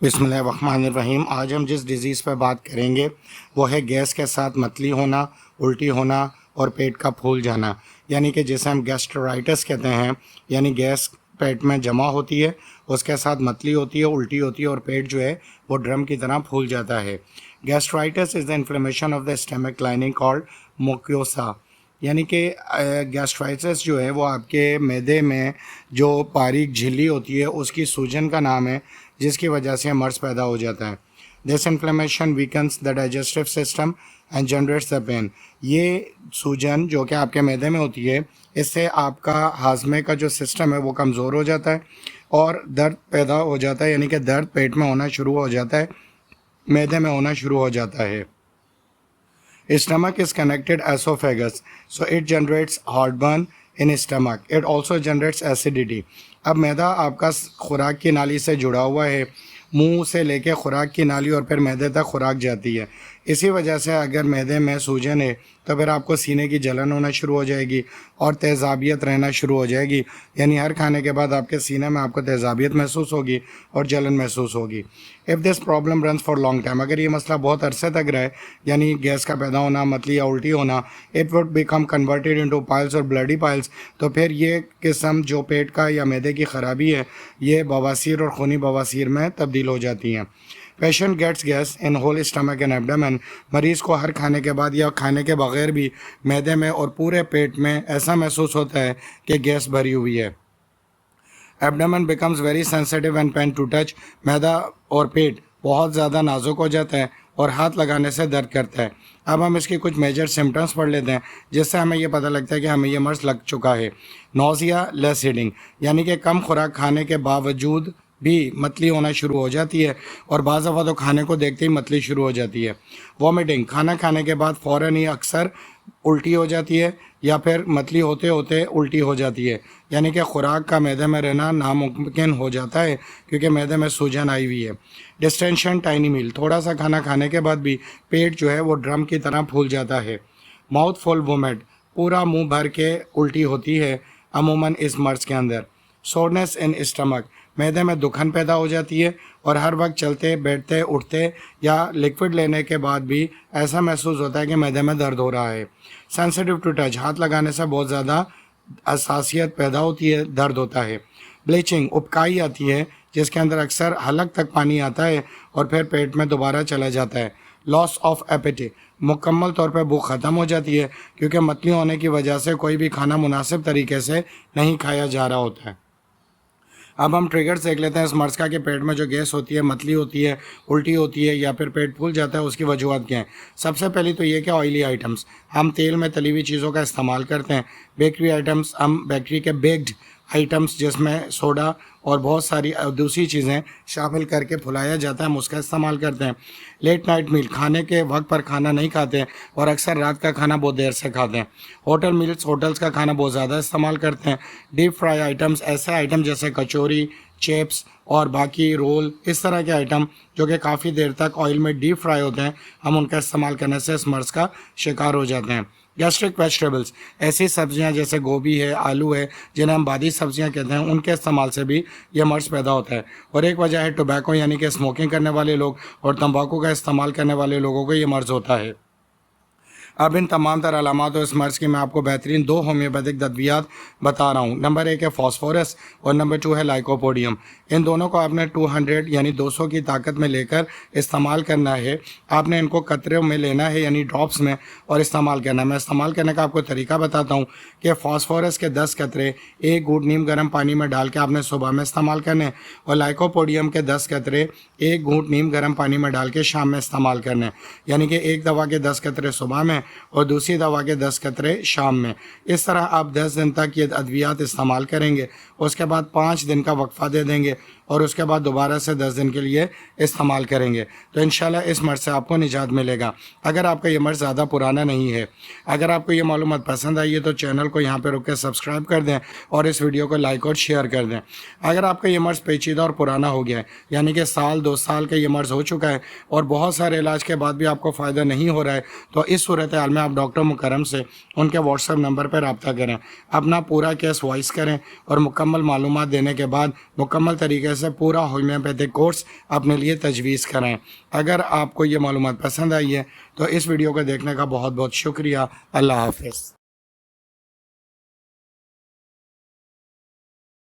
बिस्मिल्लाहिर्रहमानिर्रहीम। आज हम जिस डिज़ीज़ पर बात करेंगे वो है गैस के साथ मतली होना, उल्टी होना और पेट का फूल जाना, यानी कि जिसे हम गैस्ट्राइटिस कहते हैं। यानी गैस पेट में जमा होती है, उसके साथ मतली होती है, उल्टी होती है और पेट जो है वो ड्रम की तरह फूल जाता है। Gastritis is the inflammation of the stomach lining called mucosa. यानी कि गैस्ट्राइटिस जो है वो आपके मैदे में जो बारीक झिल्ली होती है उसकी सूजन का नाम है, जिसकी वजह से मर्ज पैदा हो जाता है। This inflammation weakens the digestive system and generates the pain. ये सूजन जो कि आपके मैदे में होती है, इससे आपका हाजमे का जो सिस्टम है वो कमज़ोर हो जाता है और दर्द पैदा हो जाता है, यानी कि दर्द पेट में होना शुरू हो जाता है, मैदे में होना शुरू हो जाता है। Stomach is connected esophagus, so it generates heartburn in stomach. It also generates acidity. अब मैदा आपका खुराक की नाली से जुड़ा हुआ है, मुंह से लेके खुराक की नाली और फिर मैदे तक खुराक जाती है। इसी वजह से अगर मैदे में सूजन है तो फिर आपको सीने की जलन होना शुरू हो जाएगी और तेज़ाबियत रहना शुरू हो जाएगी। यानी हर खाने के बाद आपके सीने में आपको तेज़ाबियत महसूस होगी और जलन महसूस होगी। If this problem runs for long time, अगर ये मसला बहुत अरसे तक रहे, यानी गैस का पैदा होना, मतली या उल्टी होना, it would become converted into piles और ब्लडी पाइल्स, तो फिर ये किस्म जो पेट का या मैदे की ख़राबी है ये बवासीर और खूनी बवासीर में तब्दील हो जाती हैं। Patient gets gas in whole stomach and abdomen. मरीज़ को हर खाने के बाद या खाने के बगैर भी मैदे में और पूरे पेट में ऐसा महसूस होता है कि गैस भरी हुई है। Abdomen becomes very sensitive and pain to touch. मैदा और पेट बहुत ज़्यादा नाजुक हो जाता है और हाथ लगाने से दर्द करता है। अब हम इसकी कुछ मेजर सिम्टम्स पढ़ लेते हैं, जिससे हमें ये पता लगता है कि हमें ये मर्ज लग चुका है। नोज़िया, लेस ईटिंग, यानी कि कम खुराक खाने के बावजूद भी मतली होना शुरू हो जाती है और बाज़ दफ़ा तो खाने को देखते ही मतली शुरू हो जाती है। वॉमिटिंग, खाना खाने के बाद फ़ौरन ही अक्सर उल्टी हो जाती है या फिर मतली होते होते उल्टी हो जाती है, यानी कि खुराक का मैदे में रहना नामुमकिन हो जाता है क्योंकि मैदे में सूजन आई हुई है। डिस्टेंशन, टाइनी मील, थोड़ा सा खाना खाने के बाद भी पेट जो है वो ड्रम की तरह फूल जाता है। माउथ फुल वोमिट, पूरा मुंह भर के उल्टी होती है अमूमन इस मर्ज के अंदर। सोरनेस इन स्टमक, मैदे में दुखन पैदा हो जाती है और हर वक्त चलते बैठते उठते या लिक्विड लेने के बाद भी ऐसा महसूस होता है कि मैदे में दर्द हो रहा है। सेंसिटिव टू टच, हाथ लगाने से बहुत ज़्यादा हसासियत पैदा होती है, दर्द होता है। ब्लीचिंग, उबकाई आती है जिसके अंदर अक्सर हलक तक पानी आता है और फिर पेट में दोबारा चला जाता है। लॉस ऑफ एपेटाइट, मुकम्मल तौर पर भूख ख़त्म हो जाती है क्योंकि मतली होने की वजह से कोई भी खाना मुनासिब तरीके से नहीं खाया जा रहा होता है। अब हम ट्रिगर्स देख लेते हैं इस मर्ज का कि पेट में जो गैस होती है, मतली होती है, उल्टी होती है या फिर पेट फूल जाता है, उसकी वजूहत क्या हैं। सबसे पहली तो ये कि ऑयली आइटम्स, हम तेल में तली हुई चीज़ों का इस्तेमाल करते हैं। बेकरी आइटम्स, हम बेकरी के बेक्ड आइटम्स जिसमें सोडा और बहुत सारी दूसरी चीज़ें शामिल करके फुलाया जाता है, हम उसका इस्तेमाल करते हैं। लेट नाइट मील, खाने के वक्त पर खाना नहीं खाते हैं और अक्सर रात का खाना बहुत देर से खाते हैं। होटल मील्स, होटल्स का खाना बहुत ज़्यादा इस्तेमाल करते हैं। डीप फ्राई आइटम्स, ऐसे आइटम जैसे कचौरी, चिप्स और बाकी रोल, इस तरह के आइटम जो कि काफ़ी देर तक ऑयल में डीप फ्राई होते हैं, हम उनका इस्तेमाल करने से इस मर्ज़ का शिकार हो जाते हैं। गैस्ट्रिक वेजिटेबल्स, ऐसी सब्जियां जैसे गोभी है, आलू है, जिन्हें हम बादी सब्जियां कहते हैं, उनके इस्तेमाल से भी यह मर्ज पैदा होता है। और एक वजह है टोबैको, यानी कि स्मोकिंग करने वाले लोग और तंबाकू का इस्तेमाल करने वाले लोगों को ये मर्ज होता है। अब इन तमाम तर अलामात और इस मर्ज़ की मैं आपको बेहतरीन दो होम्योपैथिक तदवियात बता रहा हूँ। नंबर 1 है फॉस्फोरस और नंबर 2 है लाइकोपोडियम। इन दोनों को आपने 200 यानी 200 की ताकत में लेकर इस्तेमाल करना है। आपने इनको कतरे में लेना है यानी ड्रॉप्स में और इस्तेमाल करना है। मैं इस्तेमाल करने का आपको तरीका बताता हूँ कि फ़ॉस्फोरस के 10 कतरे एक घूंट नीम गर्म पानी में डाल के आपने सुबह में इस्तेमाल करने और लाइकोपोडियम के 10 कतरे एक घूंट नीम गर्म पानी में डाल के शाम में इस्तेमाल करने, यानी कि एक दवा के 10 कतरे सुबह में और दूसरी दवा के 10 कतरे शाम में। इस तरह आप 10 दिन तक ये अद्वियात इस्तेमाल करेंगे, उसके बाद 5 दिन का वक्फ़ा दे देंगे और उसके बाद दोबारा से 10 दिन के लिए इस्तेमाल करेंगे, तो इंशाल्लाह इस मर्ज़ से आपको निजात मिलेगा। अगर आपका ये मर्ज़ ज़्यादा पुराना नहीं है, अगर आपको ये मालूमात पसंद आई है तो चैनल को यहाँ पर रुक के सब्सक्राइब कर दें और इस वीडियो को लाइक और शेयर कर दें। अगर आपका ये मर्ज़ पेचीदा और पुराना हो गया है, यानी कि साल 2 साल का ये मर्ज़ हो चुका है और बहुत सारे इलाज के बाद भी आपको फ़ायदा नहीं हो रहा है, तो इस सूरत हाल में आप डॉक्टर मुकर्रम से उनके व्हाट्सएप नंबर पर रब्ता करें, अपना पूरा केस वॉइस करें और मुकम्मल मालूमात देने के बाद मुकम्मल तरीके से पूरा होम्योपैथिक कोर्स अपने लिए तजवीज़ करें। अगर आपको ये मालूमात पसंद आई है तो इस वीडियो को देखने का बहुत बहुत शुक्रिया। अल्लाह हाफ़िज़।